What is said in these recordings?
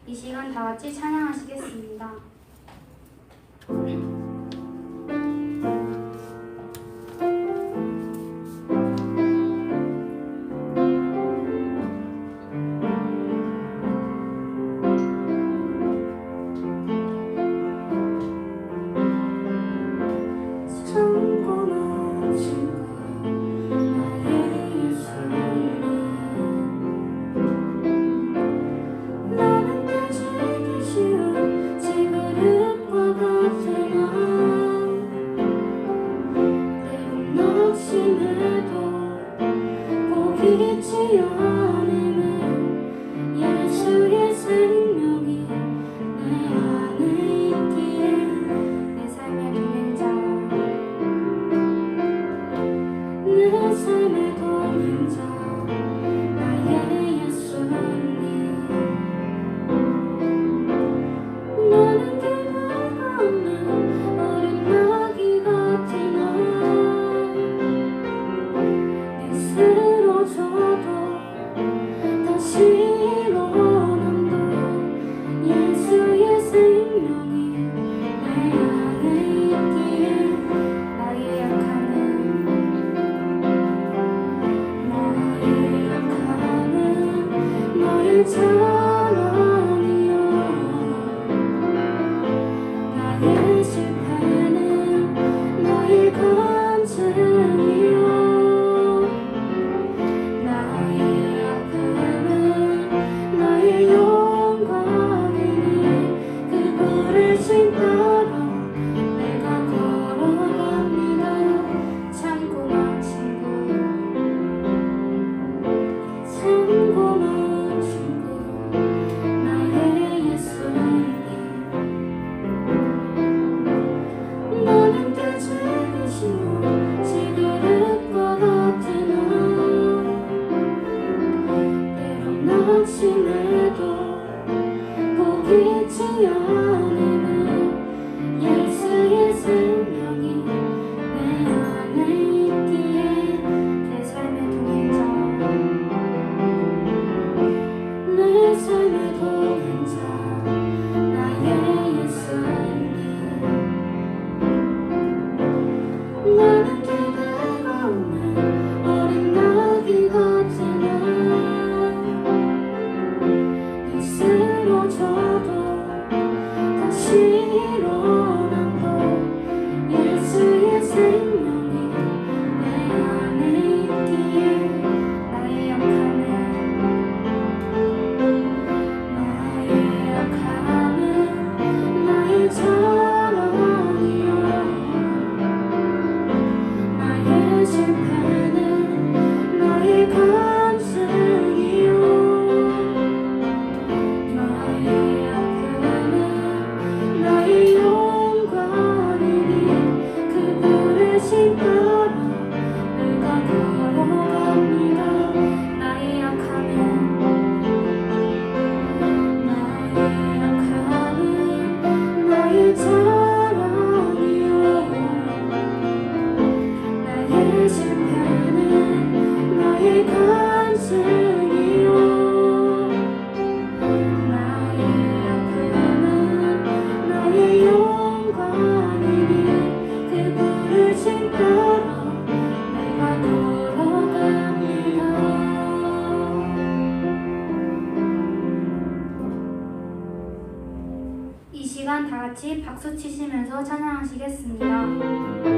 이 시간 다 같이 찬양하시겠습니다. 이 시간 다 같이 박수 치시면서 찬양하시겠습니다.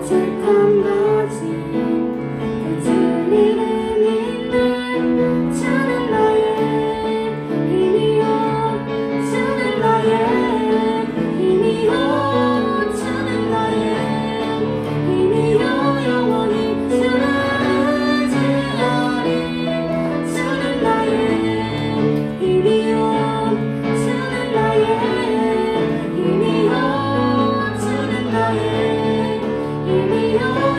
오죽한 거지 그 진리를 믿는 주는 나의 힘이요 주는 나의 힘이요 주는 나의 힘이요 영원히 주를 의지하리 주는 나의 힘이요 주는 나의 힘이요 주는 나의 힘이요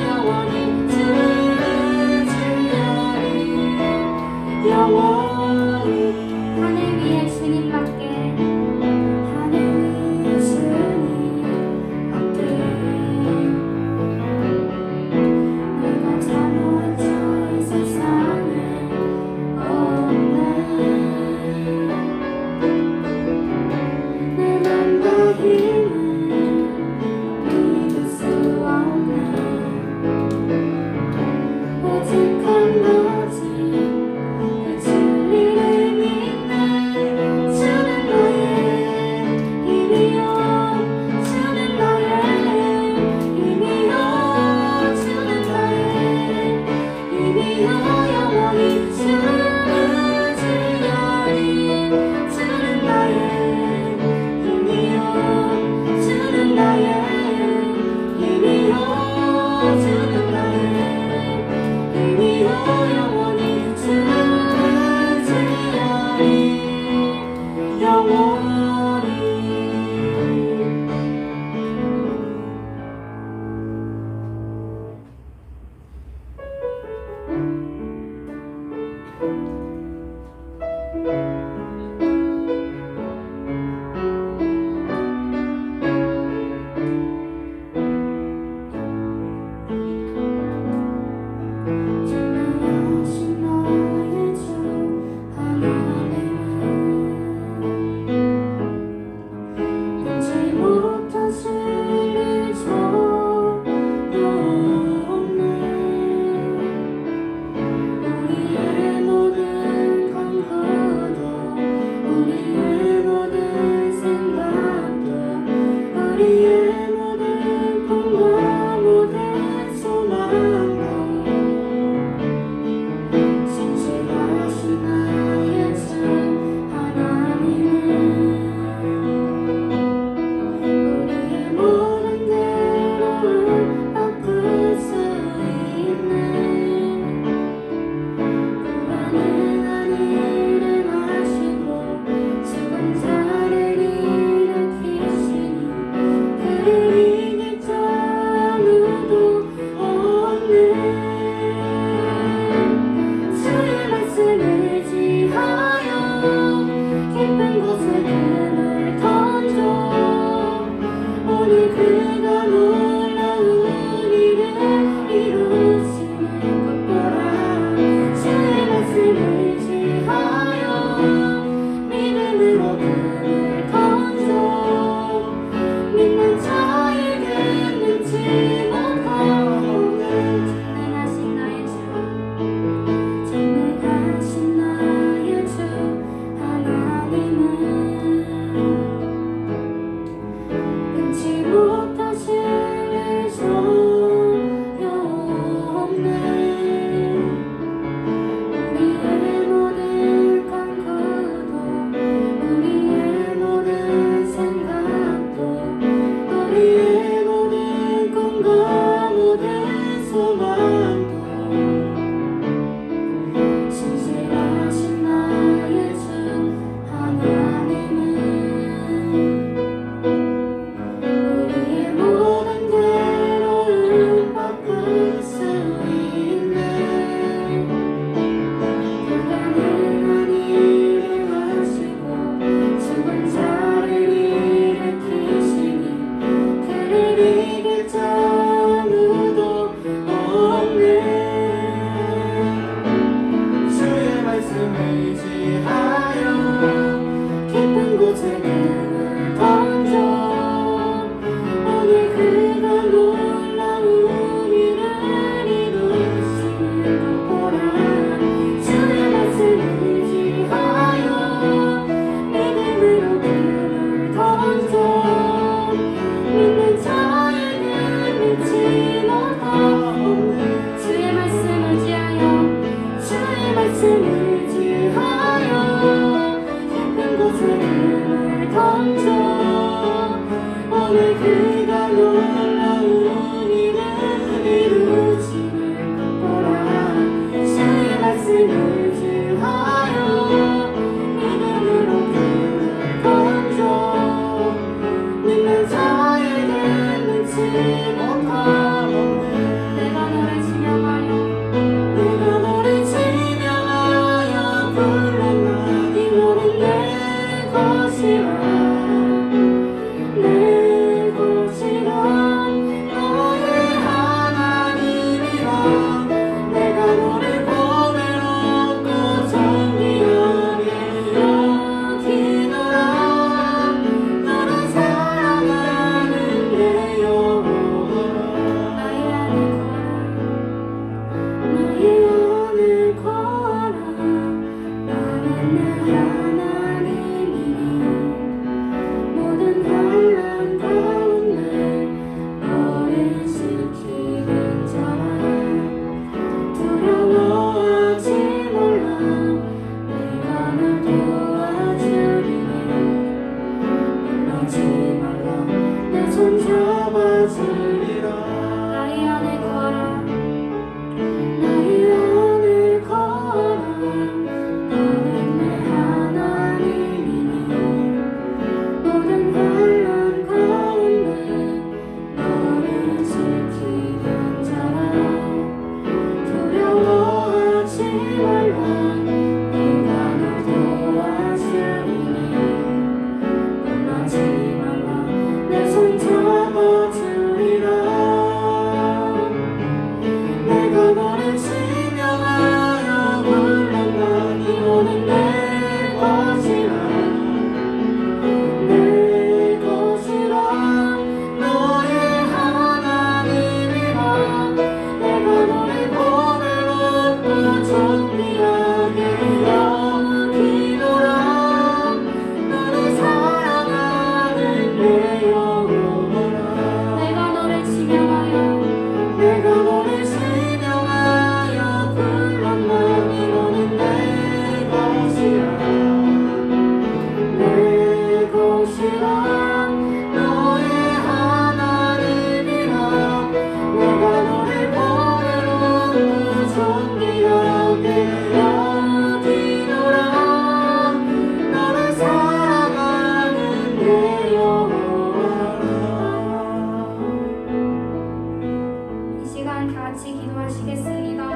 시간 다 같이 기도하시겠습니다.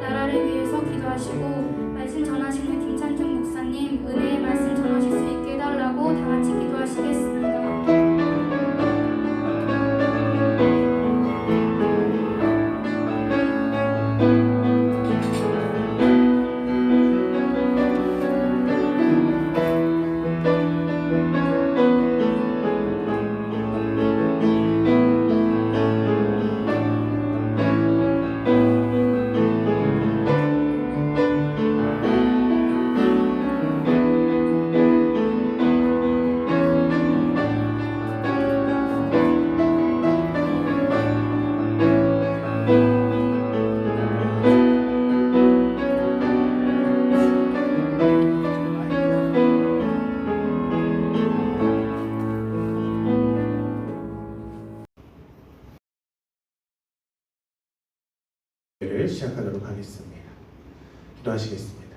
나라를 위해서 기도하시고 말씀 전하시는 김찬중 목사님 은혜의 말씀 전하실 수 있게 해달라고 다 같이 기도하시겠습니다. 를 시작하도록 하겠습니다. 기도하시겠습니다.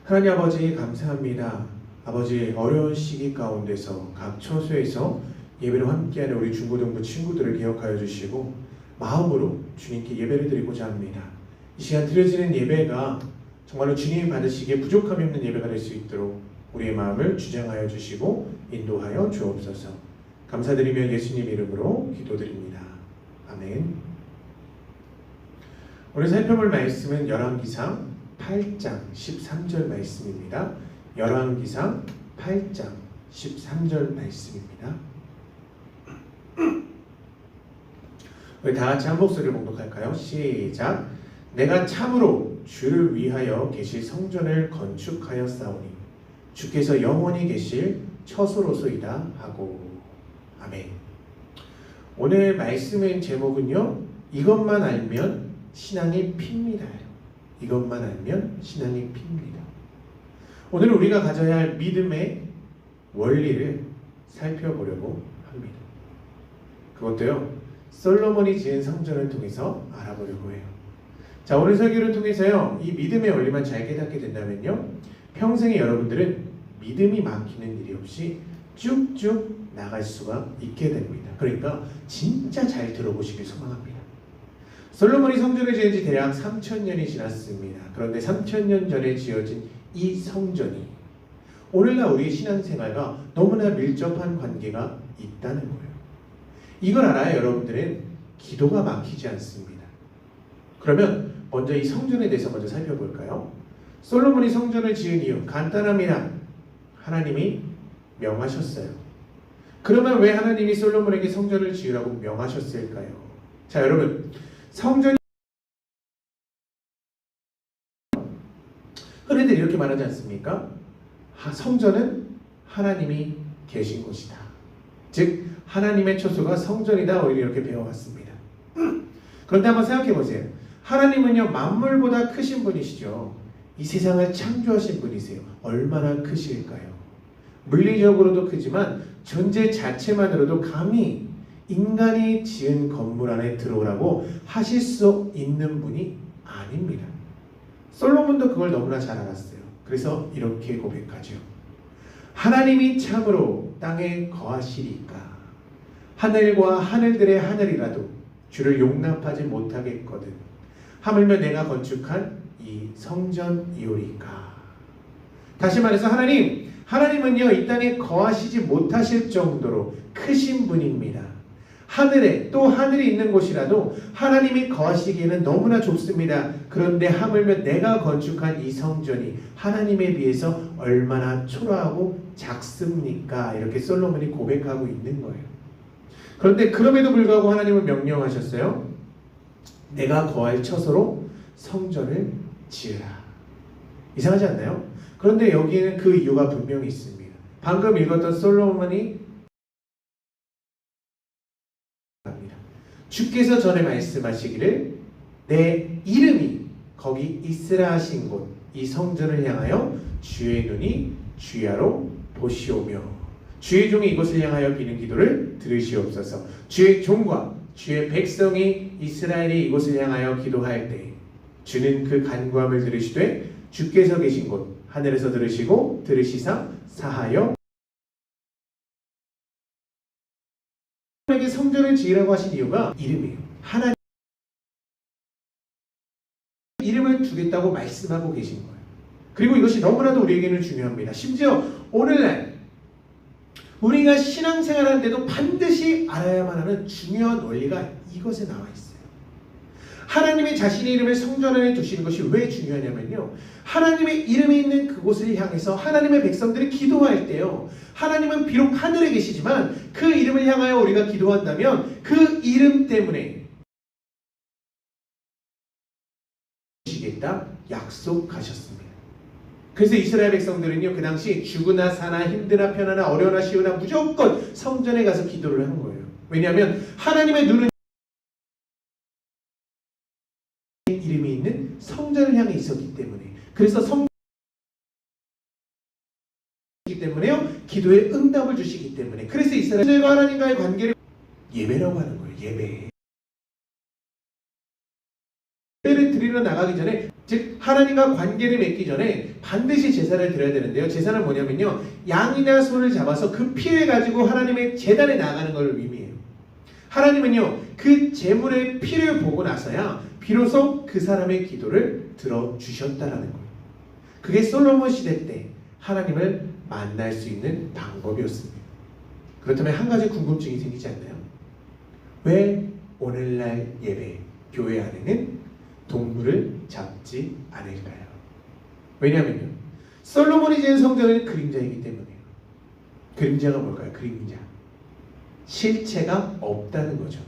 하나님 아버지 감사합니다. 아버지 어려운 시기 가운데서 각 처소에서 예배를 함께하는 우리 중고등부 친구들을 기억하여 주시고 마음으로 주님께 예배를 드리고자 합니다. 이 시간 드려지는 예배가 정말로 주님이 받으시기에 부족함이 없는 예배가 될 수 있도록 우리의 마음을 주장하여 주시고 인도하여 주옵소서. 감사드리며 예수님 이름으로 기도드립니다. 아멘. 오늘 살펴볼 말씀은 열왕기상 8장 13절 말씀입니다. 열왕기상 8장 13절 말씀입니다. 우리 다 같이 한 목소리를 봉독할까요? 시작. 내가 참으로 주를 위하여 계실 성전을 건축하였사오니 주께서 영원히 계실 처소로소이다 하고. 아멘. 오늘 말씀의 제목은요, 이것만 알면 신앙이 핍니다. 이것만 알면 신앙이 핍니다. 오늘 우리가 가져야 할 믿음의 원리를 살펴보려고 합니다. 그것도요, 솔로몬이 지은 성전을 통해서 알아보려고 해요. 자, 오늘 설교를 통해서요, 이 믿음의 원리만 잘 깨닫게 된다면요, 평생에 여러분들은 믿음이 막히는 일이 없이 쭉쭉 나갈 수가 있게 됩니다. 그러니까 진짜 잘 들어보시길 소망합니다. 솔로몬이 성전을 지은 지 대략 3000년이 지났습니다. 그런데 3000년 전에 지어진 이 성전이 오늘날 우리의 신앙생활과 너무나 밀접한 관계가 있다는 거예요. 이걸 알아야 여러분들은 기도가 막히지 않습니다. 그러면 먼저 이 성전에 대해서 먼저 살펴볼까요? 솔로몬이 성전을 지은 이유 간단합니다. 하나님이 명하셨어요. 그러면 왜 하나님이 솔로몬에게 성전을 지으라고 명하셨을까요? 자, 여러분, 성전이 흔히들 이렇게 말하지 않습니까? 성전은 하나님이 계신 곳이다. 즉 하나님의 처소가 성전이다. 우리 이렇게 배워왔습니다. 그런데 한번 생각해 보세요. 하나님은요, 만물보다 크신 분이시죠. 이 세상을 창조하신 분이세요. 얼마나 크실까요? 물리적으로도 크지만 존재 자체만으로도 감히 인간이 지은 건물 안에 들어오라고 하실 수 있는 분이 아닙니다. 솔로몬도 그걸 너무나 잘 알았어요. 그래서 이렇게 고백하죠. 하나님이 참으로 땅에 거하시리까 하늘과 하늘들의 하늘이라도 주를 용납하지 못하겠거든. 하물며 내가 건축한 이 성전이오리까. 다시 말해서 하나님은요, 이 땅에 거하시지 못하실 정도로 크신 분입니다. 하늘에, 또 하늘이 있는 곳이라도 하나님이 거하시기에는 너무나 좁습니다. 그런데 하물며 내가 건축한 이 성전이 하나님에 비해서 얼마나 초라하고 작습니까? 이렇게 솔로몬이 고백하고 있는 거예요. 그런데 그럼에도 불구하고 하나님은 명령하셨어요. 내가 거할 처소로 성전을 지으라. 이상하지 않나요? 그런데 여기에는 그 이유가 분명히 있습니다. 방금 읽었던 솔로몬이 주께서 전에 말씀하시기를 내 이름이 거기 있으라 하신 곳 이 성전을 향하여 주의 눈이 주야로 보시오며 주의 종이 이곳을 향하여 비는 기도를 들으시옵소서. 주의 종과 주의 백성이 이스라엘이 이곳을 향하여 기도할 때 주는 그 간구함을 들으시되 주께서 계신 곳 하늘에서 들으시고 들으시사 사하여 성전을 지으라고 하신 이유가 이름이에요. 하나님 이름을 두겠다고 말씀하고 계신 거예요. 그리고 이것이 너무나도 우리에게는 중요합니다. 심지어 오늘날 우리가 신앙생활 하는데도 반드시 알아야만 하는 중요한 원리가 이것에 나와 있어요. 하나님이 자신의 이름을 성전 안에 두시는 것이 왜 중요하냐면요, 하나님의 이름이 있는 그곳을 향해서 하나님의 백성들이 기도할 때요, 하나님은 비록 하늘에 계시지만 그 이름을 향하여 우리가 기도한다면 그 이름 때문에 주시겠다 약속하셨습니다. 그래서 이스라엘 백성들은요, 그 당시 죽으나 사나 힘드나 편하나 어려우나 쉬우나 무조건 성전에 가서 기도를 한 거예요. 왜냐하면 하나님의 눈은 이름이 있는 성전을 향해 있었기 때문에, 그래서 성전이기 때문에요, 기도에 응답을 주시기 때문에, 그래서 이스라엘과 하나님과의 관계를 예배라고 하는 거예요. 예배를 드리러 나가기 전에, 즉 하나님과 관계를 맺기 전에 반드시 제사를 드려야 되는데요, 제사는 뭐냐면요, 양이나 소를 잡아서 그 피를 가지고 하나님의 제단에 나가는 걸 의미해요. 하나님은요, 그 제물의 피를 보고 나서야 비로소 그 사람의 기도를 들어주셨다라는 거예요. 그게 솔로몬 시대 때 하나님을 만날 수 있는 방법이었습니다. 그렇다면 한 가지 궁금증이 생기지 않나요? 왜 오늘날 예배, 교회 안에는 동물을 잡지 않을까요? 왜냐하면요, 솔로몬이 지은 성전은 그림자이기 때문이에요. 그림자가 뭘까요? 그림자. 실체가 없다는 거죠.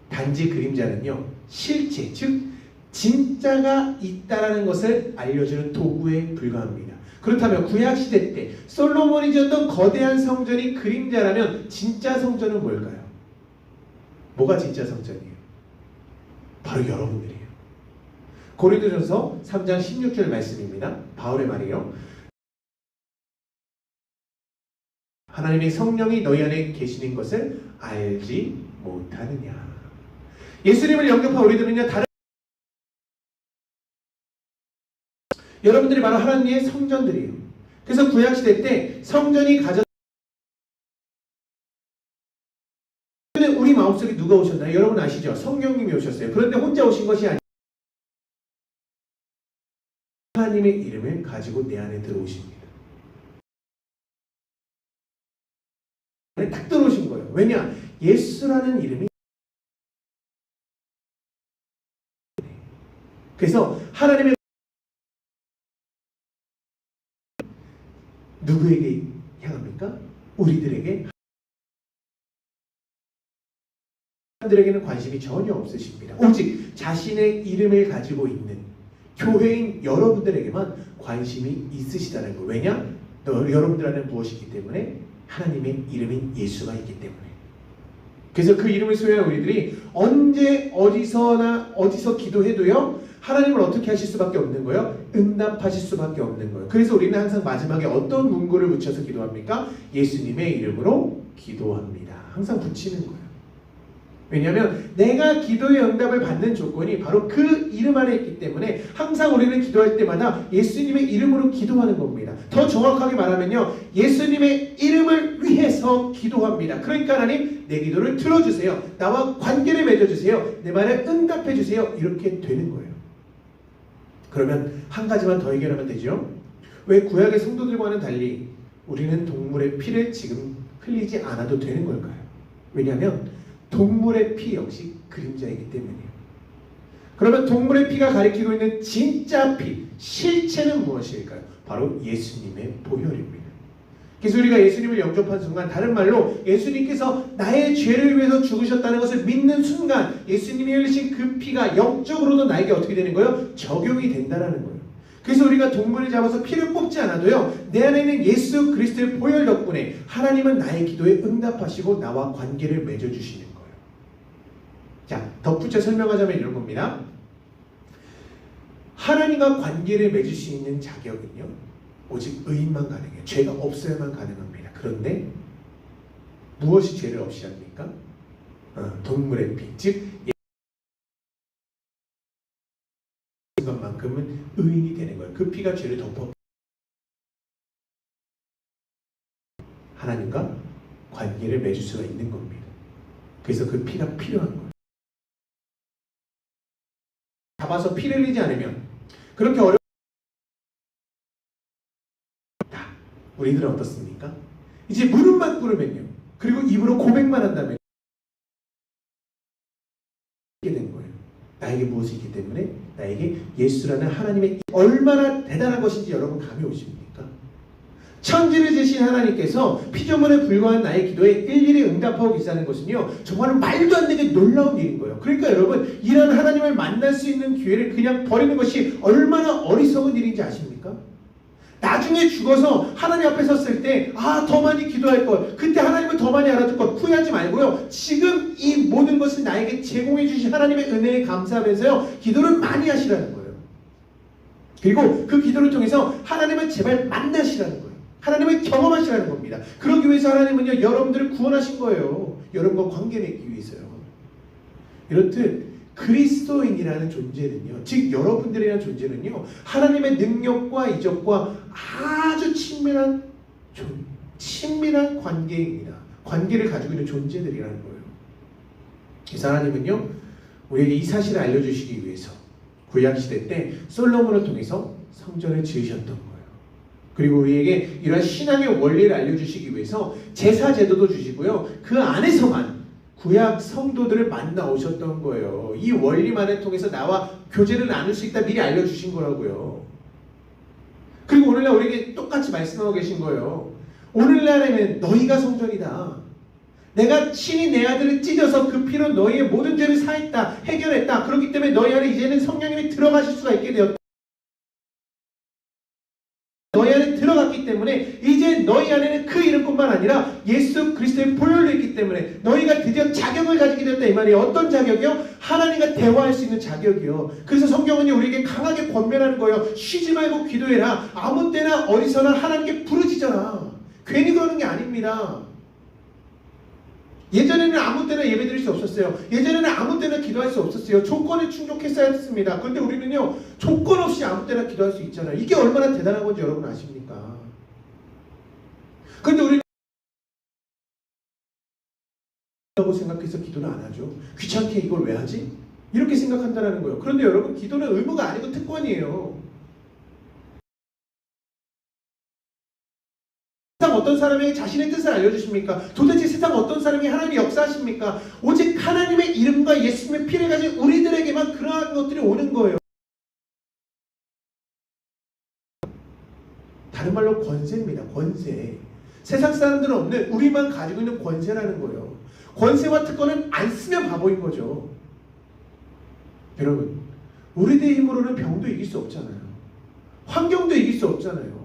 단지 그림자는요, 실체, 즉 진짜가 있다라는 것을 알려주는 도구에 불과합니다. 그렇다면 구약시대 때 솔로몬이 지었던 거대한 성전이 그림자라면 진짜 성전은 뭘까요? 뭐가 진짜 성전이에요? 바로 여러분들이에요. 고린도전서 3장 16절 말씀입니다. 바울의 말이에요. 하나님의 성령이 너희 안에 계시는 것을 알지 못하느냐. 예수님을 영접한 우리들은요, 다른 여러분들이 바로 하나님의 성전들이에요. 그래서 구약시대 때 성전이 가졌 우리 마음속에 누가 오셨나요? 여러분 아시죠? 성령님이 오셨어요. 그런데 혼자 오신 것이 아니라 하나님의 이름을 가지고 내 안에 들어오십니다. 딱 들어오신 거예요. 왜냐? 예수라는 이름이, 그래서 하나님의 누구에게 향합니까? 우리들에게. 사람들에게는 관심이 전혀 없으십니다. 오직 자신의 이름을 가지고 있는 교회인 여러분들에게만 관심이 있으시다는 거예요. 왜냐? 여러분들 안에 무엇이기 때문에? 하나님의 이름인 예수가 있기 때문에. 그래서 그 이름을 소유한 우리들이 언제 어디서 기도해도요, 하나님을 어떻게 하실 수밖에 없는 거예요? 응답하실 수밖에 없는 거예요. 그래서 우리는 항상 마지막에 어떤 문구를 붙여서 기도합니까? 예수님의 이름으로 기도합니다. 항상 붙이는 거예요. 왜냐하면 내가 기도의 응답을 받는 조건이 바로 그 이름 안에 있기 때문에 항상 우리는 기도할 때마다 예수님의 이름으로 기도하는 겁니다. 더 정확하게 말하면요, 예수님의 이름을 위해서 기도합니다. 그러니까 하나님, 내 기도를 들어주세요. 나와 관계를 맺어주세요. 내 말에 응답해주세요. 이렇게 되는 거예요. 그러면 한 가지만 더 해결하면 되죠. 왜 구약의 성도들과는 달리 우리는 동물의 피를 지금 흘리지 않아도 되는 걸까요? 왜냐하면 동물의 피 역시 그림자이기 때문이에요. 그러면 동물의 피가 가리키고 있는 진짜 피, 실체는 무엇일까요? 바로 예수님의 보혈입니다. 그래서 우리가 예수님을 영접한 순간, 다른 말로 예수님께서 나의 죄를 위해서 죽으셨다는 것을 믿는 순간 예수님이 흘리신 그 피가 영적으로도 나에게 어떻게 되는 거예요? 적용이 된다는 거예요. 그래서 우리가 동물을 잡아서 피를 뽑지 않아도요, 내 안에 있는 예수 그리스도의 보혈 덕분에 하나님은 나의 기도에 응답하시고 나와 관계를 맺어주시는 거예요. 자, 덧붙여 설명하자면 이런 겁니다. 하나님과 관계를 맺을 수 있는 자격은요, 오직 의인만 가능해요. 죄가 없어야만 가능합니다. 그런데 무엇이 죄를 없이 합니까? 동물의 피, 즉 것만큼은 의인이 되는 거예요. 그 피가 죄를 덮어 하나님과 관계를 맺을 수가 있는 겁니다. 그래서 그 피가 필요한 거예요. 잡아서 피를 흘리지 않으면 그렇게 어렵다. 우리들은 어떻습니까? 이제 무릎만 꿇으면요. 그리고 입으로 고백만 한다면 이게 된 거예요. 나에게 무엇이 있기 때문에 나에게 예수라는 하나님의 얼마나 대단한 것인지 여러분 감이 오십니까? 천지를 지신 하나님께서 피조물에 불과한 나의 기도에 일일이 응답하고 계시다는 것은요, 정말 말도 안 되게 놀라운 일인 거예요. 그러니까 여러분, 이런 하나님을 만날 수 있는 기회를 그냥 버리는 것이 얼마나 어리석은 일인지 아십니까? 나중에 죽어서 하나님 앞에 섰을 때, 더 많이 기도할 걸, 그때 하나님을 더 많이 알아줄 걸 후회하지 말고요, 지금 이 모든 것을 나에게 제공해 주신 하나님의 은혜에 감사하면서요, 기도를 많이 하시라는 거예요. 그리고 그 기도를 통해서 하나님을 제발 만나시라는 거예요. 하나님을 경험하시라는 겁니다. 그러기 위해서 하나님은요, 여러분들을 구원하신 거예요. 여러분과 관계 맺기 위해서요. 이렇듯 그리스도인이라는 존재는요, 즉 여러분들이라는 존재는요, 하나님의 능력과 이적과 아주 친밀한 관계입니다. 관계를 가지고 있는 존재들이라는 거예요. 그래서 하나님은요, 우리에게 이 사실을 알려주시기 위해서 구약시대 때 솔로몬을 통해서 성전을 지으셨던 거예요. 그리고 우리에게 이러한 신앙의 원리를 알려주시기 위해서 제사 제도도 주시고요, 그 안에서만 구약 성도들을 만나 오셨던 거예요. 이 원리만을 통해서 나와 교제를 나눌 수 있다 미리 알려주신 거라고요. 그리고 오늘날 우리에게 똑같이 말씀하고 계신 거예요. 오늘날에는 너희가 성전이다. 내가 친히 내 아들을 찢어서 그 피로 너희의 모든 죄를 사했다, 해결했다. 그렇기 때문에 너희 안에 이제는 성령님이 들어가실 수가 있게 되었다. 너희 안에 들어갔기 때문에 이제 너희 안에는 그 이름뿐만 아니라 예수 그리스도의 보혈도 있기 때문에 너희가 드디어 자격을 가지게 되었다, 이 말이에요. 어떤 자격이요? 하나님과 대화할 수 있는 자격이요. 그래서 성경은요, 우리에게 강하게 권면하는 거예요. 쉬지 말고 기도해라. 아무 때나 어디서나 하나님께 부르짖어라. 괜히 그러는 게 아닙니다. 예전에는 아무 때나 예배드릴 수 없었어요. 예전에는 아무 때나 기도할 수 없었어요. 조건에 충족했어야 했습니다. 그런데 우리는요, 조건 없이 아무 때나 기도할 수 있잖아요. 이게 얼마나 대단한 건지 여러분 아십니까? 그런데 우리는 라고 생각해서 기도를 안 하죠. 귀찮게 이걸 왜 하지? 이렇게 생각한다는 거예요. 그런데 여러분, 기도는 의무가 아니고 특권이에요. 세상 어떤 사람에게 자신의 뜻을 알려주십니까? 도대체 세상 어떤 사람이 하나님의 역사하십니까? 오직 하나님의 이름과 예수님의 피를 가진 우리들에게만 그러한 것들이 오는 거예요. 다른 말로 권세입니다. 권세. 세상 사람들은 없는 우리만 가지고 있는 권세라는 거예요. 권세와 특권은 안 쓰면 바보인 거죠. 여러분, 우리들의 힘으로는 병도 이길 수 없잖아요. 환경도 이길 수 없잖아요.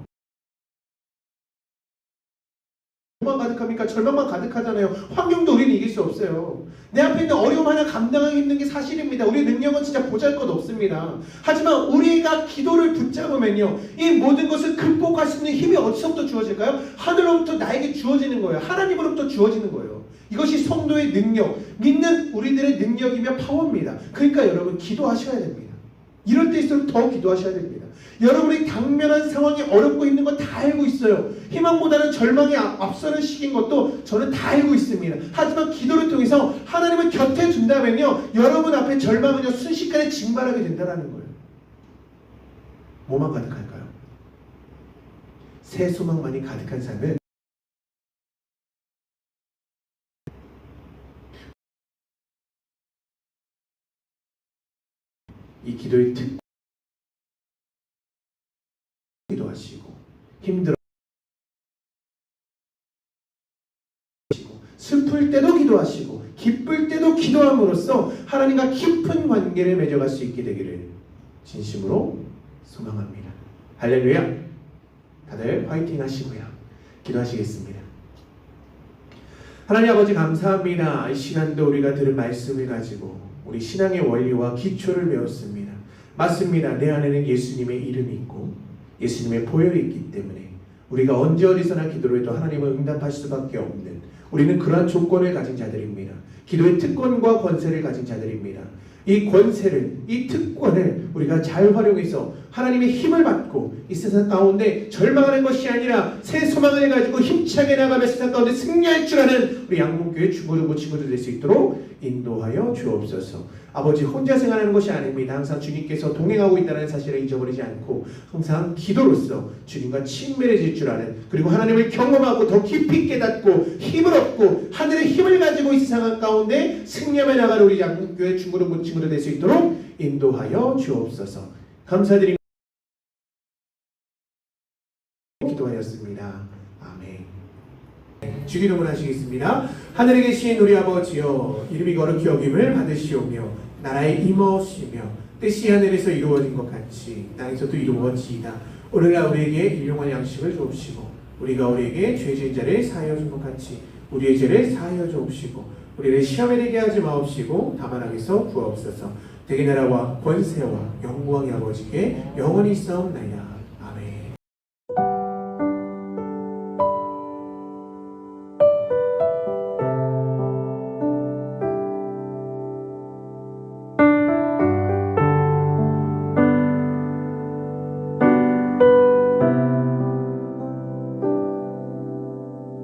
절망만 가득합니까? 절망만 가득하잖아요. 환경도 우리는 이길 수 없어요. 내 앞에 있는 어려움 하나 감당하기 힘든 게 사실입니다. 우리의 능력은 진짜 보잘것없습니다. 하지만 우리가 기도를 붙잡으면요, 이 모든 것을 극복할 수 있는 힘이 어디서부터 주어질까요? 하늘로부터 나에게 주어지는 거예요. 하나님으로부터 주어지는 거예요. 이것이 성도의 능력, 믿는 우리들의 능력이며 파워입니다. 그러니까 여러분, 기도하셔야 됩니다. 이럴 때일수록 더 기도하셔야 됩니다. 여러분이 당면한 상황이 어렵고 힘든 거 다 알고 있어요. 희망보다는 절망이 앞서는 시기인 것도 저는 다 알고 있습니다. 하지만 기도를 통해서 하나님을 곁에 둔다면요, 여러분 앞에 절망은요, 순식간에 증발하게 된다는 거예요. 뭐만 가득할까요? 새 소망만이 가득한 삶을 이 기도의 기도하시고 힘들어 슬플 때도 기도하시고 기쁠 때도 기도함으로써 하나님과 깊은 관계를 맺어갈 수 있게 되기를 진심으로 소망합니다. 할렐루야. 다들 화이팅 하시고요, 기도하시겠습니다. 하나님 아버지, 감사합니다. 이 시간도 우리가 들은 말씀을 가지고 우리 신앙의 원리와 기초를 배웠습니다. 맞습니다. 내 안에는 예수님의 이름이 있고 예수님의 보혈이 있기 때문에 우리가 언제 어디서나 기도를 해도 하나님은 응답하실 수밖에 없는, 우리는 그러한 조건을 가진 자들입니다. 기도의 특권과 권세를 가진 자들입니다. 이 권세를, 이 특권을 우리가 잘 활용해서 하나님의 힘을 받고 이 세상 가운데 절망하는 것이 아니라 새 소망을 가지고 힘차게 나가며 세상 가운데 승리할 줄 아는 우리 양문교회 중고등부 친구들 될 수 있도록 인도하여 주옵소서. 아버지 혼자 생활하는 것이 아닙니다. 항상 주님께서 동행하고 있다는 사실을 잊어버리지 않고 항상 기도로서 주님과 친밀해질 줄 아는, 그리고 하나님을 경험하고 더 깊이 깨닫고 힘을 얻고 하늘의 힘을 가지고 이 세상 가운데 승리하며 나가는 우리 양문교회 중고등부 친구들 될 수 있도록 인도하여 주옵소서. 감사드립니다. 기도하였습니다. 아멘. 주기도문 하시겠습니다. 하늘에 계신 우리 아버지여, 이름이 거룩히 여김을 받으시오며 나라에 임하시며 뜻이 하늘에서 이루어진 것 같이 땅에서도 이루어지이다. 오늘날 우리에게 일용할 양식을 주옵시고 우리가 우리에게 죄진 자를 사하여 준 것 같이 우리의 죄를 사하여 주옵시고 우리를 시험에 들게 하지 마옵시고 다만 악에서 구하옵소서. 대개 나라와 권세와 영광이 아버지께 영원히 있사옵나이다.